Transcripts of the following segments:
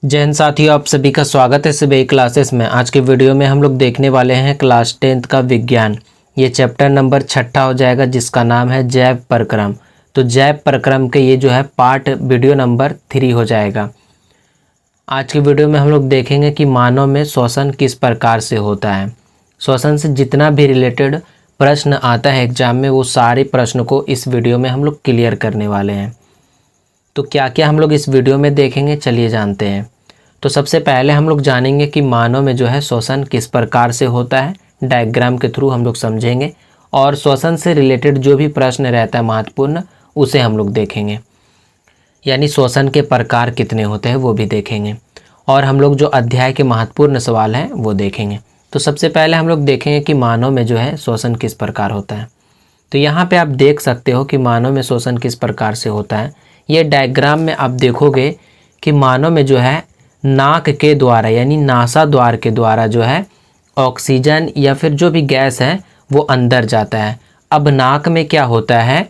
जय हिंद साथियों, आप सभी का स्वागत है सभी क्लासेस में। आज के वीडियो में हम लोग देखने वाले हैं क्लास 10th का विज्ञान। ये चैप्टर नंबर 6 हो जाएगा जिसका नाम है जैव प्रक्रम। तो जैव प्रक्रम के ये जो है पार्ट वीडियो नंबर 3 हो जाएगा। आज के वीडियो में हम लोग देखेंगे कि मानव में श्वसन किस प्रकार से होता है। श्वसन से जितना भी रिलेटेड प्रश्न आता है एग्जाम में, वो सारे प्रश्न को इस वीडियो में हम लोग क्लियर करने वाले हैं। तो क्या क्या हम लोग इस वीडियो में देखेंगे, चलिए जानते हैं। तो सबसे पहले हम लोग जानेंगे कि मानव में जो है श्वसन किस प्रकार से होता है, डायग्राम के थ्रू हम लोग समझेंगे। और श्वसन से रिलेटेड जो भी प्रश्न रहता है महत्वपूर्ण, उसे हम लोग देखेंगे। यानी श्वसन के प्रकार कितने होते हैं वो भी देखेंगे। और हम लोग जो अध्याय के महत्वपूर्ण सवाल हैं वो देखेंगे। तो सबसे पहले हम लोग देखेंगे कि मानव में जो है श्वसन किस प्रकार होता है। तो यहाँ पे आप देख सकते हो कि मानव में श्वसन किस प्रकार से होता है। ये डायग्राम में आप देखोगे कि मानव में जो है नाक के द्वारा यानी नासा द्वार के द्वारा जो है ऑक्सीजन या फिर जो भी गैस है वो अंदर जाता है। अब नाक में क्या होता है,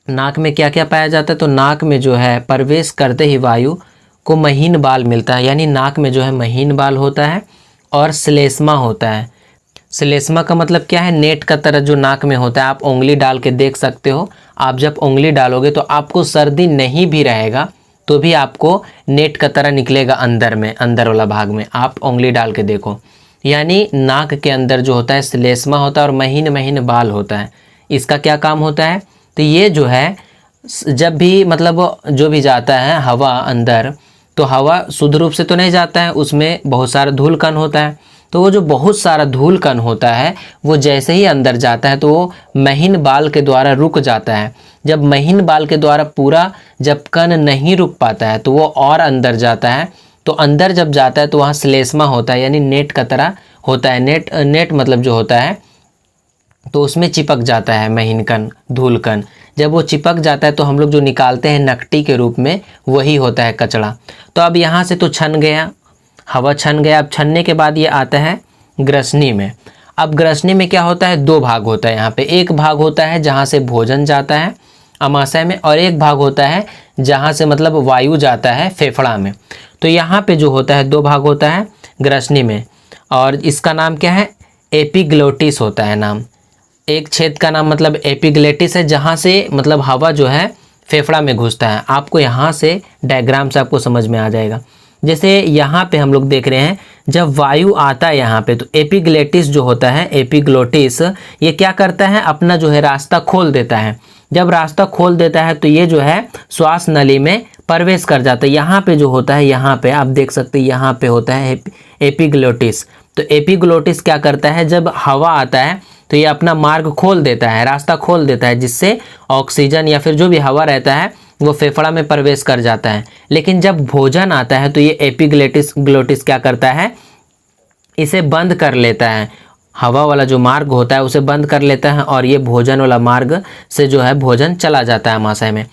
नाक में क्या क्या पाया जाता है, तो नाक में जो है प्रवेश करते ही वायु को महीन बाल मिलता है। यानी नाक में जो है महीन बाल होता है और श्लेष्मा होता है। श्लेष्मा का मतलब क्या है, नेट का तरह जो नाक में होता है। आप उंगली डाल के देख सकते हो। आप जब उंगली डालोगे तो आपको सर्दी नहीं भी रहेगा तो भी आपको नेट का तरह निकलेगा अंदर में, अंदर वाला भाग में। आप उंगली डाल के देखो। यानी नाक के अंदर जो होता है श्लेष्मा होता है और महीन महीन बाल होता है। इसका क्या काम होता है, तो ये जो है जब भी मतलब जो भी जाता है हवा अंदर, तो हवा शुद्ध रूप से तो नहीं जाता है, उसमें बहुत सारा धूल कण होता है। तो वो जो बहुत सारा धूल कण होता है वो जैसे ही अंदर जाता है तो वो महीन बाल के द्वारा रुक जाता है। जब महीन बाल के द्वारा पूरा जब कण नहीं रुक पाता है तो वो और अंदर जाता है। तो अंदर जब जाता है तो वहाँ श्लेष्मा होता है यानी नेट का तरह होता है। नेट मतलब जो होता है तो उसमें चिपक जाता है महीन कण, धूल कण। जब वो चिपक जाता है तो हम लोग जो निकालते हैं नकटी के रूप में, वही होता है कचड़ा। तो अब यहाँ से तो छन गया, हवा छन गया। अब छनने के बाद ये आता है ग्रसनी में। अब ग्रसनी में क्या होता है, दो भाग होता है। यहाँ पे एक भाग होता है जहाँ से भोजन जाता है अमाशय में, और एक भाग होता है जहाँ से मतलब वायु जाता है फेफड़ा में। तो यहाँ पे जो होता है दो भाग होता है ग्रसनी में, और इसका नाम क्या है, एपिग्लोटिस होता है नाम। एक छेद का नाम मतलब एपिग्लेटिस है, जहाँ से मतलब हवा जो है फेफड़ा में घुसता है। आपको यहाँ से डायग्राम से आपको समझ में आ जाएगा। जैसे यहाँ पे हम लोग देख रहे हैं जब वायु आता है यहाँ पे, तो एपिग्लेटिस जो होता है, एपिग्लोटिस ये क्या करता है, अपना जो है रास्ता खोल देता है। जब रास्ता खोल देता है तो ये जो है श्वास नली में प्रवेश कर जाता है। यहाँ पे जो होता है, यहाँ पे आप देख सकते हैं, यहाँ पे होता है एपिग्लोटिस। तो एपिग्लोटिस क्या करता है, जब हवा आता है तो ये अपना मार्ग खोल देता है, रास्ता खोल देता है, जिससे ऑक्सीजन या फिर जो भी हवा रहता है वो फेफड़ा में प्रवेश कर जाता है। लेकिन जब भोजन आता है तो ये एपिग्लोटिस क्या करता है, इसे बंद कर लेता है। हवा वाला जो मार्ग होता है उसे बंद कर लेता है और ये भोजन वाला मार्ग से जो है भोजन चला जाता है अमाशय में।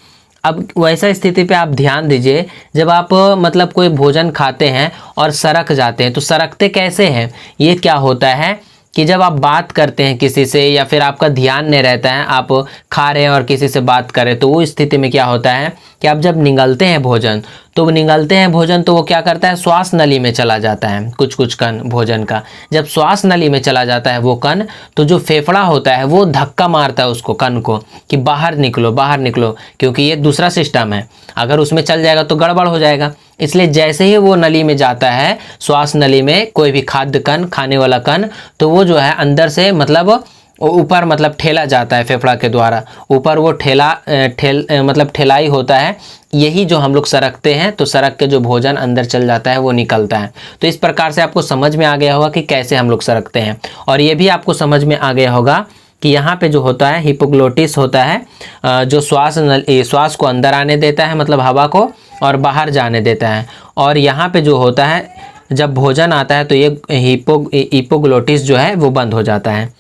अब वैसा स्थिति पे आप ध्यान दीजिए, जब आप मतलब कोई भोजन खाते हैं और सरक जाते हैं, तो सरकते कैसे हैं, ये क्या होता है कि जब आप बात करते हैं किसी से या फिर आपका ध्यान नहीं रहता है, आप खा रहे हैं और किसी से बात कर रहे हैं, तो वो स्थिति में क्या होता है कि आप जब निगलते हैं भोजन, तो वो क्या करता है, श्वास नली में चला जाता है कुछ कुछ कण भोजन का। जब श्वास नली में चला जाता है वो कण, तो जो फेफड़ा होता है वो धक्का मारता है उसको, कण को, कि बाहर निकलो बाहर निकलो, क्योंकि ये दूसरा सिस्टम है। अगर उसमें चल जाएगा तो गड़बड़ हो जाएगा। इसलिए जैसे ही वो नली में जाता है, श्वास नली में कोई भी खाद्य कण, खाने वाला कण, तो वो जो है अंदर से मतलब ऊपर मतलब ठेला जाता है फेफड़ा के द्वारा। ऊपर वो मतलब ठेलाई होता है। यही जो हम लोग सरकते हैं तो सरक के जो भोजन अंदर चल जाता है वो निकलता है। तो इस प्रकार से आपको समझ में आ गया होगा कि कैसे हम लोग सरकते हैं। और ये भी आपको समझ में आ गया होगा कि यहाँ पे जो होता है हिपोग्लोटिस होता है, जो श्वास को अंदर आने देता है, मतलब हवा को, और बाहर जाने देता है। और यहाँ पे जो होता है जब भोजन आता है तो ये हिपोग्लोटिस जो है वो बंद हो जाता है।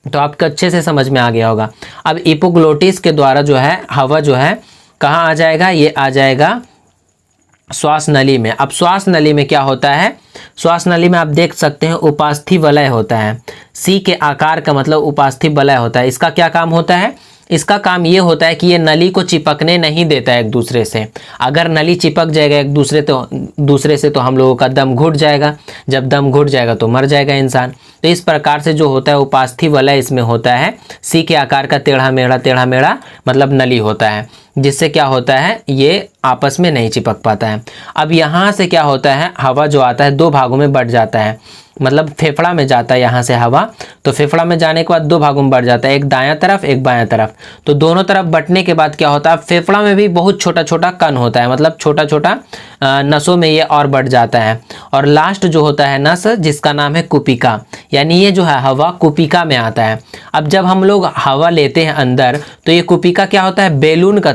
तो आपको अच्छे से समझ में आ गया होगा। अब हिपोग्लोटिस के द्वारा जो है हवा जो है कहाँ आ जाएगा, ये आ जाएगा श्वास नली में। अब श्वास नली में क्या होता है, श्वास नली में आप देख सकते हैं उपास्थि वलय होता है। सी के आकार का मतलब उपास्थि वलय होता है। इसका क्या काम होता है, इसका काम ये होता है कि ये नली को चिपकने नहीं देता है एक दूसरे से। अगर नली चिपक जाएगा एक दूसरे से तो हम लोगों का दम घुट जाएगा, जब दम घुट जाएगा तो मर जाएगा इंसान। तो इस प्रकार से जो होता है उपास्थि वलय इसमें होता है, सी के आकार का टेढ़ा मेढ़ा मतलब नली होता है, जिससे क्या होता है ये आपस में नहीं चिपक पाता है। अब यहाँ से क्या होता है, हवा जो आता है दो भागों में बट जाता है, मतलब फेफड़ा में जाता है यहाँ से हवा, तो फेफड़ा में जाने के बाद दो भागों में बढ़ जाता है, एक दायां तरफ एक बायां तरफ। तो दोनों तरफ बटने के बाद क्या होता है, फेफड़ा में भी बहुत छोटा छोटा कण होता है, मतलब छोटा छोटा नसों में ये और बढ़ जाता है। और लास्ट जो होता है नस, जिसका नाम है कुपिका, यानी ये जो है हवा कुपिका में आता है। अब जब हम लोग हवा लेते हैं अंदर तो ये कुपिका क्या होता है, बैलून का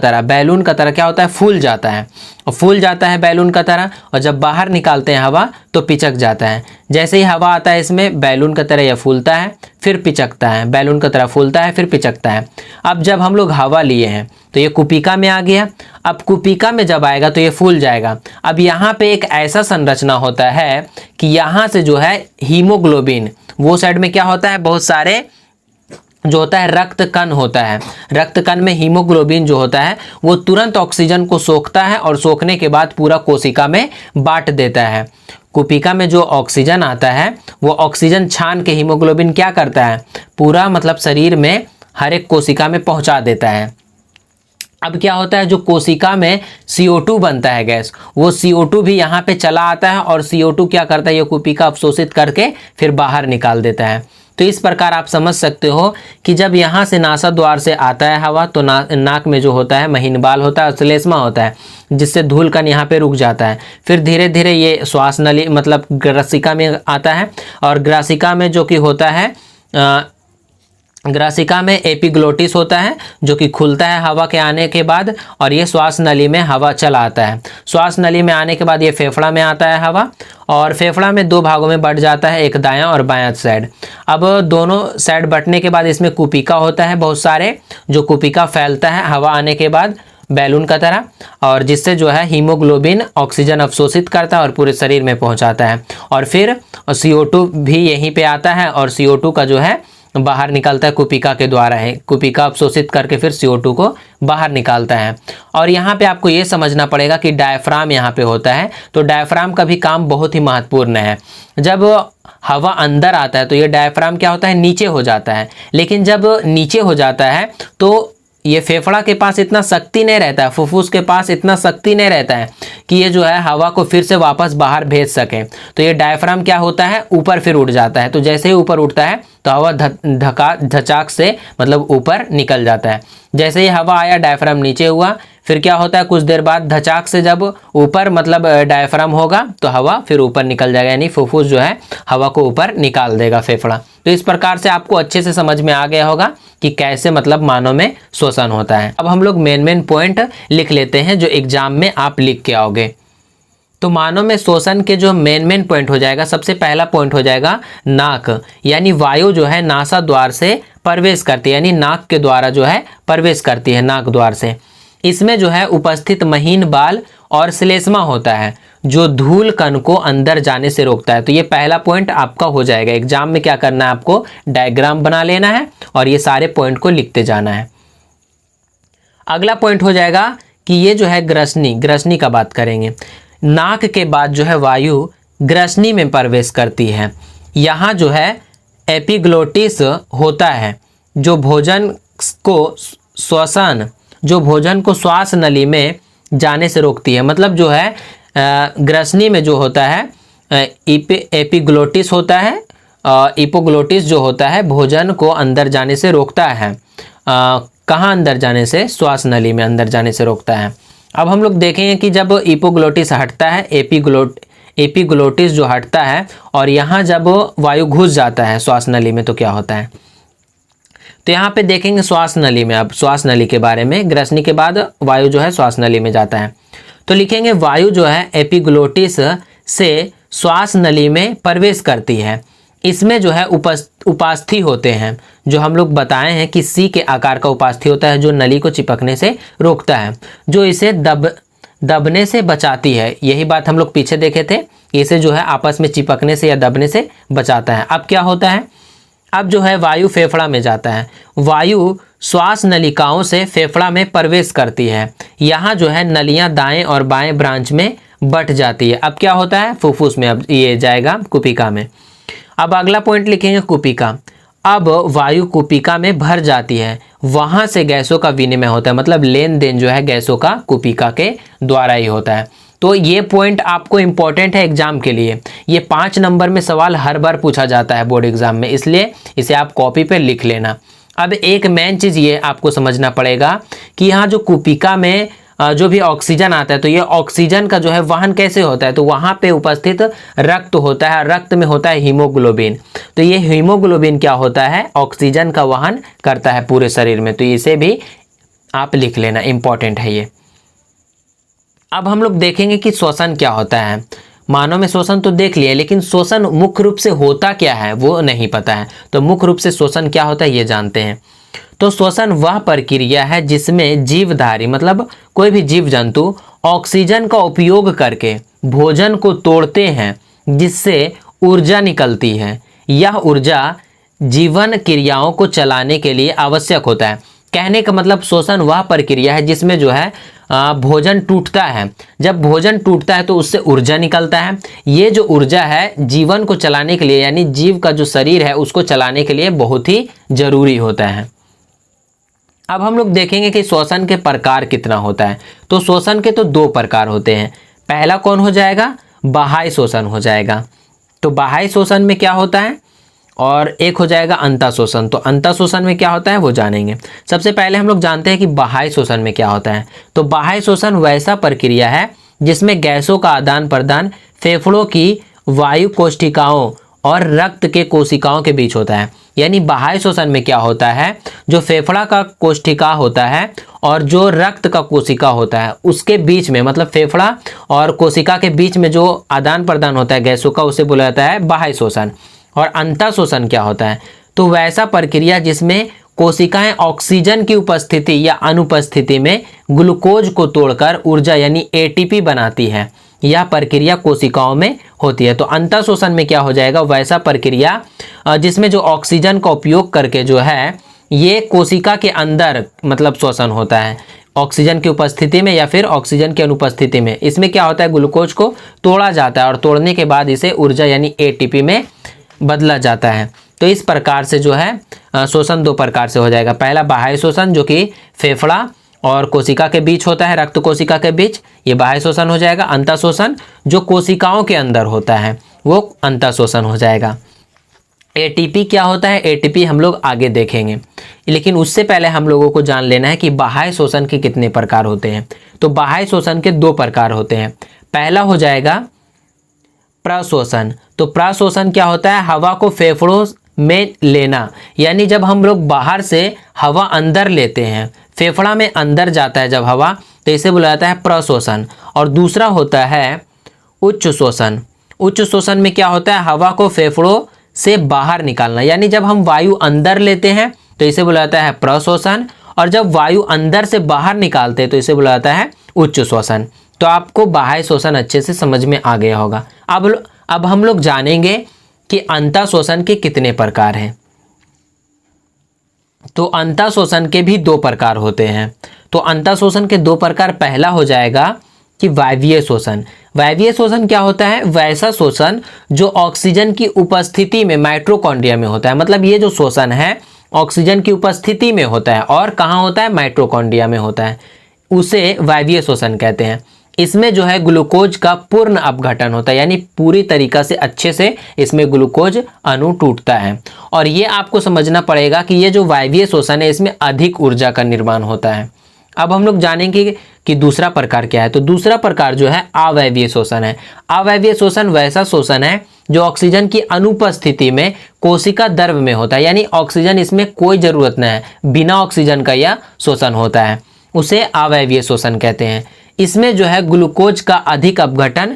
तरह क्या होता है, फूल जाता है, और फूल जाता है बैलून का तरह, और जब बाहर निकालते हैं हवा तो पिचक जाता है। जैसे ही हवा आता है इसमें बैलून का तरह यह फूलता है फिर पिचकता है, बैलून का तरह फूलता है फिर पिचकता है। अब जब हम लोग हवा लिए हैं तो ये कुपिका में आ गया, अब कुपिका में जब आएगा तो ये फूल जाएगा। अब यहाँ पे एक ऐसा संरचना होता है कि यहाँ से जो है हीमोग्लोबिन, वो साइड में क्या होता है, बहुत सारे जो होता है रक्त कण होता है, रक्त कण में हीमोग्लोबिन जो होता है वो तुरंत ऑक्सीजन को सोखता है और सोखने के बाद पूरा कोशिका में बांट देता है। कुपिका में जो ऑक्सीजन आता है वो ऑक्सीजन छान के हीमोग्लोबिन क्या करता है, पूरा मतलब शरीर में हर एक कोशिका में पहुंचा देता है। अब क्या होता है, जो कोशिका में CO2 बनता है गैस, वो CO2 भी यहाँ पे चला आता है, और CO2 क्या करता है, ये कुपिका अवशोषित करके फिर बाहर निकाल देता है। तो इस प्रकार आप समझ सकते हो कि जब यहाँ से नासा द्वार से आता है हवा तो नाक में जो होता है महीन बाल होता है, श्लेष्मा होता है, जिससे धूल कण यहाँ पे रुक जाता है। फिर धीरे धीरे ये श्वास नली मतलब ग्रासिका में आता है, और ग्रासिका में जो कि होता है ग्रासिका में एपिग्लोटिस होता है जो कि खुलता है हवा के आने के बाद, और ये श्वास नली में हवा चला आता है। श्वास नली में आने के बाद ये फेफड़ा में आता है हवा, और फेफड़ा में दो भागों में बट जाता है, एक दायां और बायां साइड। अब दोनों साइड बटने के बाद इसमें कुपिका होता है बहुत सारे, जो कुपिका फैलता है हवा आने के बाद बैलून का तरह, और जिससे जो है हीमोग्लोबिन ऑक्सीजन अवशोषित करता है और पूरे शरीर में पहुंचाता है। और फिर CO2 भी यहीं पे आता है, और CO2 का जो है बाहर निकलता है कुपिका के द्वारा है, कुपिका अवशोषित करके फिर CO2 को बाहर निकालता है। और यहाँ पे आपको ये समझना पड़ेगा कि डायफ्राम यहाँ पे होता है, तो डायफ्राम का भी काम बहुत ही महत्वपूर्ण है। जब हवा अंदर आता है तो ये डायफ्राम क्या होता है, नीचे हो जाता है, लेकिन जब नीचे हो जाता है तो ये फेफड़ा के पास इतना शक्ति नहीं रहता है, फुफ्फुस के पास इतना शक्ति नहीं रहता है कि ये जो है हवा को फिर से वापस बाहर भेज सके। तो ये डायफ्राम क्या होता है, ऊपर फिर उठ जाता है। तो जैसे ही ऊपर उठता है तो हवा धचाक से मतलब ऊपर निकल जाता है। जैसे ही हवा आया डायफ्राम नीचे हुआ, फिर क्या होता है कुछ देर बाद धचाक से जब ऊपर मतलब डायफ्राम होगा तो हवा फिर ऊपर निकल जाएगा, यानी फुफ्फुस जो है हवा को ऊपर निकाल देगा फेफड़ा। तो इस प्रकार से आपको अच्छे से समझ में आ गया होगा कि कैसे मतलब मानव में श्वसन होता है। अब हम लोग मेन पॉइंट लिख लेते हैं जो एग्जाम में आप लिख के आओगे। तो मानव में श्वसन के जो मेन पॉइंट हो जाएगा, सबसे पहला पॉइंट हो जाएगा नाक, यानी वायु जो है नासा द्वार से प्रवेश करती है, यानी नाक के द्वारा जो है प्रवेश करती है नाक द्वार से। इसमें जो है उपस्थित महीन बाल और श्लेष्मा होता है जो धूल कण को अंदर जाने से रोकता है। तो ये पहला पॉइंट आपका हो जाएगा। एग्जाम में क्या करना है, आपको डायग्राम बना लेना है और ये सारे पॉइंट को लिखते जाना है। अगला पॉइंट हो जाएगा कि ये जो है ग्रसनी का बात करेंगे। नाक के बाद जो है वायु ग्रसनी में प्रवेश करती है। यहाँ जो है एपिग्लोटिस होता है जो भोजन को श्वास नली में जाने से रोकती है। मतलब जो है ग्रसनी में जो होता है एपिग्लोटिस होता है, इपोग्लोटिस जो होता है भोजन को अंदर जाने से रोकता है। कहाँ अंदर जाने से, श्वास नली में अंदर जाने से रोकता है। अब हम लोग देखेंगे कि जब इपोग्लोटिस हटता है, एपिग्लोटिस जो हटता है और यहाँ जब वायु घुस जाता है श्वास नली में तो क्या होता है। तो यहाँ पे देखेंगे श्वास नली में, अब श्वास नली के बारे में, ग्रसनी के बाद वायु जो है श्वास नली में जाता है। तो लिखेंगे वायु जो है एपिग्लोटिस से श्वास नली में प्रवेश करती है। इसमें जो है उपास्थि होते हैं, जो हम लोग बताए हैं कि सी के आकार का उपास्थि होता है जो नली को चिपकने से रोकता है, जो इसे दबने से बचाती है। यही बात हम लोग पीछे देखे थे, इसे जो है आपस में चिपकने से या दबने से बचाता है। अब क्या होता है, अब जो है वायु फेफड़ा में जाता है, वायु श्वास नलिकाओं से फेफड़ा में प्रवेश करती है। यहाँ जो है नलियाँ दाएं और बाएं ब्रांच में बट जाती है। अब क्या होता है, फुफ्फुस में अब ये जाएगा कुपिका में। अब अगला पॉइंट लिखेंगे कुपिका। अब वायु कुपिका में भर जाती है, वहाँ से गैसों का विनिमय होता है, मतलब लेन देन जो है गैसों का कुपिका के द्वारा ही होता है। तो ये पॉइंट आपको इंपॉर्टेंट है एग्जाम के लिए। ये 5 नंबर में सवाल हर बार पूछा जाता है बोर्ड एग्जाम में, इसलिए इसे आप कॉपी पे लिख लेना। अब एक मेन चीज़ ये आपको समझना पड़ेगा कि यहाँ जो कुपिका में जो भी ऑक्सीजन आता है, तो ये ऑक्सीजन का जो है वहन कैसे होता है, तो वहाँ पे उपस्थित रक्त होता है, रक्त में होता है हीमोग्लोबिन। तो ये हीमोग्लोबिन क्या होता है, ऑक्सीजन का वहन करता है पूरे शरीर में। तो इसे भी आप लिख लेना, इंपॉर्टेंट है ये। अब हम लोग देखेंगे कि श्वसन क्या होता है। मानव में श्वसन तो देख लिया, लेकिन श्वसन मुख्य रूप से होता क्या है वो नहीं पता है। तो मुख्य रूप से श्वसन क्या होता है ये जानते हैं। तो श्वसन वह प्रक्रिया है जिसमें जीवधारी मतलब कोई भी जीव जंतु ऑक्सीजन का उपयोग करके भोजन को तोड़ते हैं, जिससे ऊर्जा निकलती है। यह ऊर्जा जीवन क्रियाओं को चलाने के लिए आवश्यक होता है। कहने का मतलब श्वसन वह प्रक्रिया है जिसमें जो है भोजन टूटता है। जब भोजन टूटता है तो उससे ऊर्जा निकलता है। ये जो ऊर्जा है जीवन को चलाने के लिए, यानी जीव का जो शरीर है उसको चलाने के लिए बहुत ही जरूरी होता है। अब हम लोग देखेंगे कि श्वसन के प्रकार कितना होता है। तो श्वसन के तो 2 प्रकार होते हैं। पहला कौन हो जाएगा, बाह्य श्वसन हो जाएगा। तो बाह्य श्वसन में क्या होता है, और एक हो जाएगा अंतः श्वसन। तो अंतः श्वसन में क्या होता है वो जानेंगे। सबसे पहले हम लोग जानते हैं कि बाह्य श्वसन में क्या होता है। तो बाह्य श्वसन वैसा प्रक्रिया है जिसमें गैसों का आदान प्रदान फेफड़ों की वायु कोशिकाओं और रक्त के कोशिकाओं के बीच होता है। यानी बाह्य श्वसन में क्या होता है, जो फेफड़ा का कोशिका होता है और जो रक्त का कोशिका होता है उसके बीच में, मतलब फेफड़ा और कोशिका के बीच में जो आदान प्रदान होता है गैसों का, उसे बोला जाता है बाह्य श्वसन। और अंतः श्वसन क्या होता है, तो वैसा प्रक्रिया जिसमें कोशिकाएं ऑक्सीजन की उपस्थिति या अनुपस्थिति में ग्लूकोज को तोड़कर ऊर्जा यानी एटीपी बनाती है। यह प्रक्रिया कोशिकाओं में होती है। तो अंतः श्वसन में क्या हो जाएगा, वैसा प्रक्रिया जिसमें जो ऑक्सीजन का उपयोग करके जो है ये कोशिका के अंदर मतलब श्वसन होता है, ऑक्सीजन की उपस्थिति में या फिर ऑक्सीजन की अनुपस्थिति में। इसमें क्या होता है, ग्लूकोज को तोड़ा जाता है और तोड़ने के बाद इसे ऊर्जा यानी एटीपी में बदला जाता है। तो इस प्रकार से जो है श्वसन 2 प्रकार से हो जाएगा। पहला बाह्य श्वसन जो कि फेफड़ा और कोशिका के बीच होता है, रक्त कोशिका के बीच, ये बाह्य श्वसन हो जाएगा। अंतः श्वसन जो कोशिकाओं के अंदर होता है वो अंतः श्वसन हो जाएगा। एटीपी क्या होता है, एटीपी हम लोग आगे देखेंगे, लेकिन उससे पहले हम लोगों को जान लेना है कि बाह्य श्वसन के कितने प्रकार होते हैं। तो बाह्य श्वसन के 2 प्रकार होते हैं। पहला हो जाएगा प्रश्वसन। तो प्रश्वसन क्या होता है, हवा को फेफड़ों में लेना, यानी जब हम लोग बाहर से हवा अंदर लेते हैं, फेफड़ा में अंदर जाता है जब हवा, तो इसे बोला जाता है प्रश्वसन। और दूसरा होता है उच्च श्वसन। उच्च श्वसन में क्या होता है, हवा को फेफड़ों से बाहर निकालना, यानी जब हम वायु अंदर लेते हैं तो इसे बोला जाता है प्रश्वसन, और जब वायु अंदर से बाहर निकालते हैं तो इसे बोला जाता है उच्च श्वसन। तो आपको बाह्य श्वसन अच्छे से समझ में आ गया होगा। अब हम लोग जानेंगे कि अंतः श्वसन के कितने प्रकार हैं। तो अंतः श्वसन के भी 2 प्रकार होते हैं। तो अंतः श्वसन के 2 प्रकार, पहला हो जाएगा कि वायवीय श्वसन। वायवीय श्वसन क्या होता है, वैसा श्वसन जो ऑक्सीजन की उपस्थिति में माइटोकॉन्ड्रिया में होता है। मतलब ये जो श्वसन है ऑक्सीजन की उपस्थिति में होता है, और कहाँ होता है, माइटोकॉन्ड्रिया में होता है, उसे वायवीय श्वसन कहते हैं। इसमें जो है ग्लूकोज का पूर्ण अपघटन होता है, यानी पूरी तरीका से अच्छे से इसमें ग्लूकोज अणु टूटता है। और ये आपको समझना पड़ेगा कि ये जो वायवीय श्वसन है इसमें अधिक ऊर्जा का निर्माण होता है। अब हम लोग जानेंगे कि दूसरा प्रकार क्या है। तो दूसरा प्रकार जो है अवायवीय श्वसन है। अवायवीय श्वसन वैसा श्वसन है जो ऑक्सीजन की अनुपस्थिति में कोशिका द्रव्य में होता है, यानी ऑक्सीजन इसमें कोई जरूरत नहीं है, बिना ऑक्सीजन का यह श्वसन होता है, उसे अवायवीय श्वसन कहते हैं। इसमें जो है ग्लूकोज का अधिक अपघटन,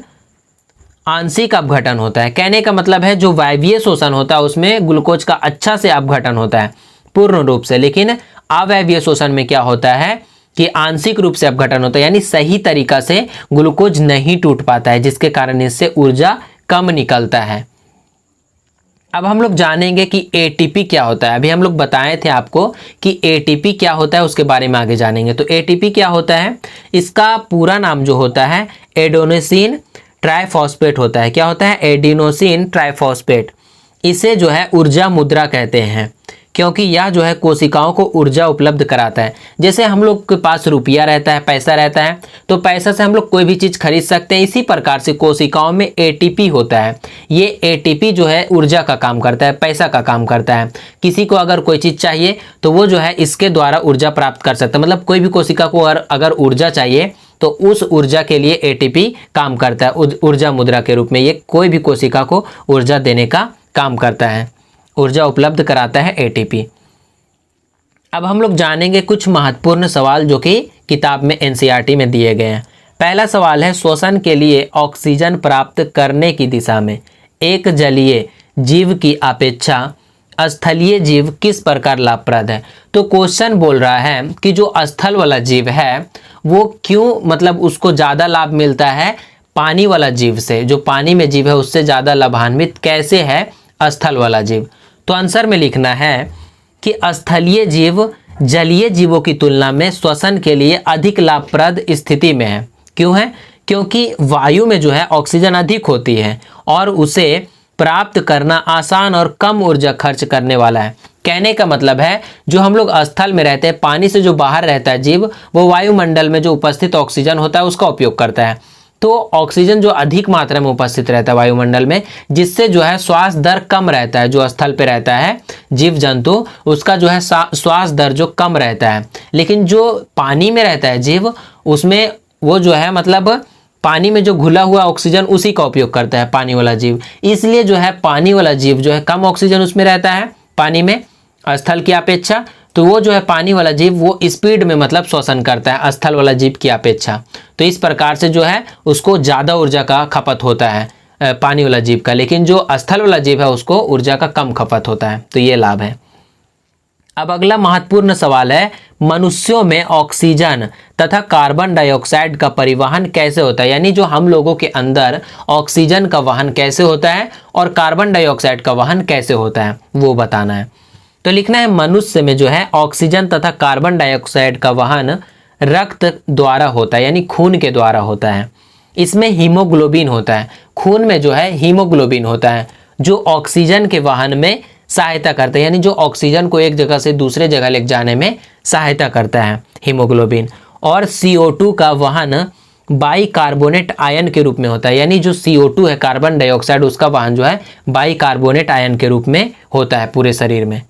आंशिक अपघटन होता है। कहने का मतलब है जो वायवीय श्वसन होता है उसमें ग्लूकोज का अच्छा से अपघटन होता है पूर्ण रूप से, लेकिन अवायवीय श्वसन में क्या होता है कि आंशिक रूप से अपघटन होता है, यानी सही तरीका से ग्लूकोज नहीं टूट पाता है, जिसके कारण इससे ऊर्जा कम निकलता है। अब हम लोग जानेंगे कि एटीपी क्या होता है। अभी हम लोग बताए थे आपको कि एटीपी क्या होता है, उसके बारे में आगे जानेंगे। तो एटीपी क्या होता है, इसका पूरा नाम जो होता है एडेनोसिन ट्राइफॉस्फेट होता है। क्या होता है, एडिनोसिन ट्राइफॉस्फेट। इसे जो है ऊर्जा मुद्रा कहते हैं, क्योंकि यह जो है कोशिकाओं को ऊर्जा उपलब्ध कराता है। जैसे हम लोग के पास रुपया रहता है, पैसा रहता है, तो पैसा से हम लोग कोई भी चीज़ खरीद सकते हैं। इसी प्रकार से कोशिकाओं में एटीपी होता है। ये एटीपी जो है ऊर्जा का काम करता है, पैसा का काम करता है। किसी को अगर कोई चीज़ चाहिए तो वो जो है इसके द्वारा ऊर्जा प्राप्त कर सकता है। मतलब कोई भी कोशिका को अगर ऊर्जा चाहिए तो उस ऊर्जा के लिए एटीपी काम करता है, ऊर्जा मुद्रा के रूप में। ये कोई भी कोशिका को ऊर्जा देने का काम करता है, ऊर्जा उपलब्ध कराता है एटीपी। अब हम लोग जानेंगे कुछ महत्वपूर्ण सवाल जो कि किताब में एनसीईआरटी में दिए गए हैं। पहला सवाल है, श्वसन के लिए ऑक्सीजन प्राप्त करने की दिशा में एक जलीय जीव की अपेक्षा स्थलीय जीव किस प्रकार लाभप्रद है। तो क्वेश्चन बोल रहा है कि जो स्थल वाला जीव है वो क्यों, मतलब उसको ज़्यादा लाभ मिलता है पानी वाला जीव से। जो पानी में जीव है उससे ज़्यादा लाभान्वित कैसे है स्थल वाला जीव। तो आंसर में लिखना है कि स्थलीय जीव जलीय जीवों की तुलना में श्वसन के लिए अधिक लाभप्रद स्थिति में है। क्यों है, क्योंकि वायु में जो है ऑक्सीजन अधिक होती है और उसे प्राप्त करना आसान और कम ऊर्जा खर्च करने वाला है। कहने का मतलब है जो हम लोग स्थल में रहते हैं, पानी से जो बाहर रहता है जीव, वो वायुमंडल में जो उपस्थित ऑक्सीजन होता है उसका उपयोग करता है। तो ऑक्सीजन जो अधिक मात्रा में उपस्थित रहता है वायुमंडल में, जिससे जो है श्वास दर कम रहता है। जो स्थल पे रहता है जीव जंतु, उसका जो है श्वास दर जो कम रहता है। लेकिन जो पानी में रहता है जीव, उसमें वो जो है मतलब पानी में जो घुला हुआ ऑक्सीजन उसी का उपयोग करता है पानी वाला जीव। इसलिए जो है पानी वाला जीव जो है कम ऑक्सीजन उसमें रहता है पानी में स्थल की अपेक्षा। तो वो जो है पानी वाला जीव वो स्पीड में मतलब श्वसन करता है स्थल वाला जीव की अपेक्षा। तो इस प्रकार से जो है उसको ज़्यादा ऊर्जा का खपत होता है पानी वाला जीव का, लेकिन जो स्थल वाला जीव है उसको ऊर्जा का कम खपत होता है। तो ये लाभ है। अब अगला महत्वपूर्ण सवाल है, मनुष्यों में ऑक्सीजन तथा कार्बन डाइऑक्साइड का परिवहन कैसे होता है। यानी जो हम लोगों के अंदर ऑक्सीजन का वहन कैसे होता है और कार्बन डाइऑक्साइड का वहन कैसे होता है वो बताना है। तो लिखना है, मनुष्य में जो है ऑक्सीजन तथा कार्बन डाइऑक्साइड का वहन रक्त द्वारा होता है, यानी खून के द्वारा होता है। इसमें हीमोग्लोबिन होता है, खून में जो है हीमोग्लोबिन होता है जो ऑक्सीजन के वहन में सहायता करता है। यानी जो ऑक्सीजन को एक जगह से दूसरे जगह ले जाने में सहायता करता है हीमोग्लोबिन। और CO2 का वहन बाइकार्बोनेट आयन के रूप में होता है। यानी जो CO2 है कार्बन डाइऑक्साइड, उसका वहन जो है बाइकार्बोनेट आयन के रूप में होता है पूरे शरीर में।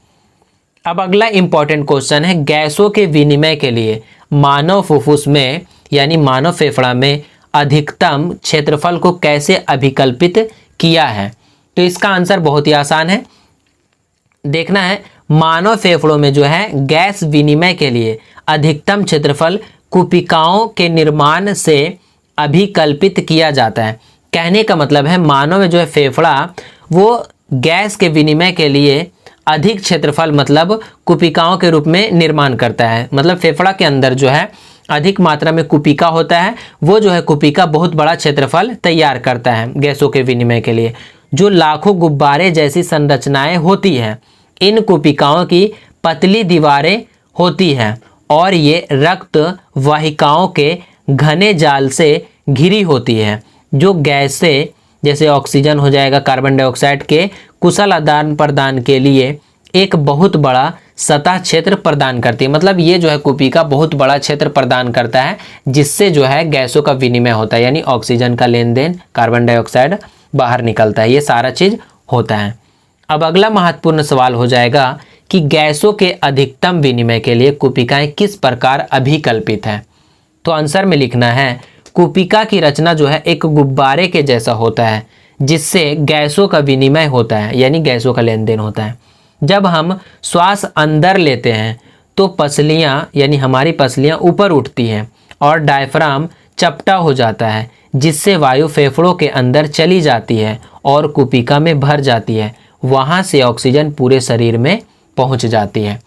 अब अगला इंपॉर्टेंट क्वेश्चन है, गैसों के विनिमय के लिए मानव फुफ्फुस में यानी मानव फेफड़ा में अधिकतम क्षेत्रफल को कैसे अभिकल्पित किया है। तो इसका आंसर बहुत ही आसान है। देखना है, मानव फेफड़ों में जो है गैस विनिमय के लिए अधिकतम क्षेत्रफल कुपिकाओं के निर्माण से अभिकल्पित किया जाता है। कहने का मतलब है मानव में जो है फेफड़ा वो गैस के विनिमय के लिए अधिक क्षेत्रफल मतलब कुपिकाओं के रूप में निर्माण करता है। मतलब फेफड़ा के अंदर जो है अधिक मात्रा में कुपिका होता है, वो जो है कुपिका बहुत बड़ा क्षेत्रफल तैयार करता है गैसों के विनिमय के लिए। जो लाखों गुब्बारे जैसी संरचनाएं होती हैं, इन कुपिकाओं की पतली दीवारें होती हैं और ये रक्त वाहिकाओं के घने जाल से घिरी होती है, जो गैस से जैसे ऑक्सीजन हो जाएगा, कार्बन डाइऑक्साइड के कुशल आदान प्रदान के लिए एक बहुत बड़ा सतह क्षेत्र प्रदान करती है। मतलब ये जो है कुपिका बहुत बड़ा क्षेत्र प्रदान करता है, जिससे जो है गैसों का विनिमय होता है, यानी ऑक्सीजन का लेन देन, कार्बन डाइऑक्साइड बाहर निकलता है, ये सारा चीज होता है। अब अगला महत्वपूर्ण सवाल हो जाएगा कि गैसों के अधिकतम विनिमय के लिए कुपिकाएं किस प्रकार अभिकल्पित हैं। तो आंसर में लिखना है, कुपिका की रचना जो है एक गुब्बारे के जैसा होता है, जिससे गैसों का विनिमय होता है, यानी गैसों का लेन देन होता है। जब हम श्वास अंदर लेते हैं तो पसलियां यानी हमारी पसलियां ऊपर उठती हैं और डायफ्राम चपटा हो जाता है, जिससे वायु फेफड़ों के अंदर चली जाती है और कुपिका में भर जाती है। वहां से ऑक्सीजन पूरे शरीर में पहुंच जाती है।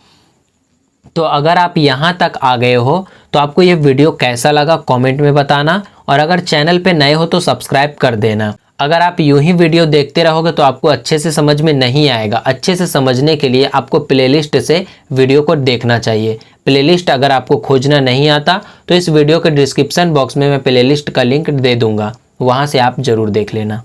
तो अगर आप यहां तक आ गए हो तो आपको ये वीडियो कैसा लगा कमेंट में बताना, और अगर चैनल पे नए हो तो सब्सक्राइब कर देना। अगर आप यूं ही वीडियो देखते रहोगे तो आपको अच्छे से समझ में नहीं आएगा। अच्छे से समझने के लिए आपको प्लेलिस्ट से वीडियो को देखना चाहिए। प्लेलिस्ट अगर आपको खोजना नहीं आता तो इस वीडियो के डिस्क्रिप्शन बॉक्स में मैं प्लेलिस्ट का लिंक दे दूंगा, वहां से आप जरूर देख लेना।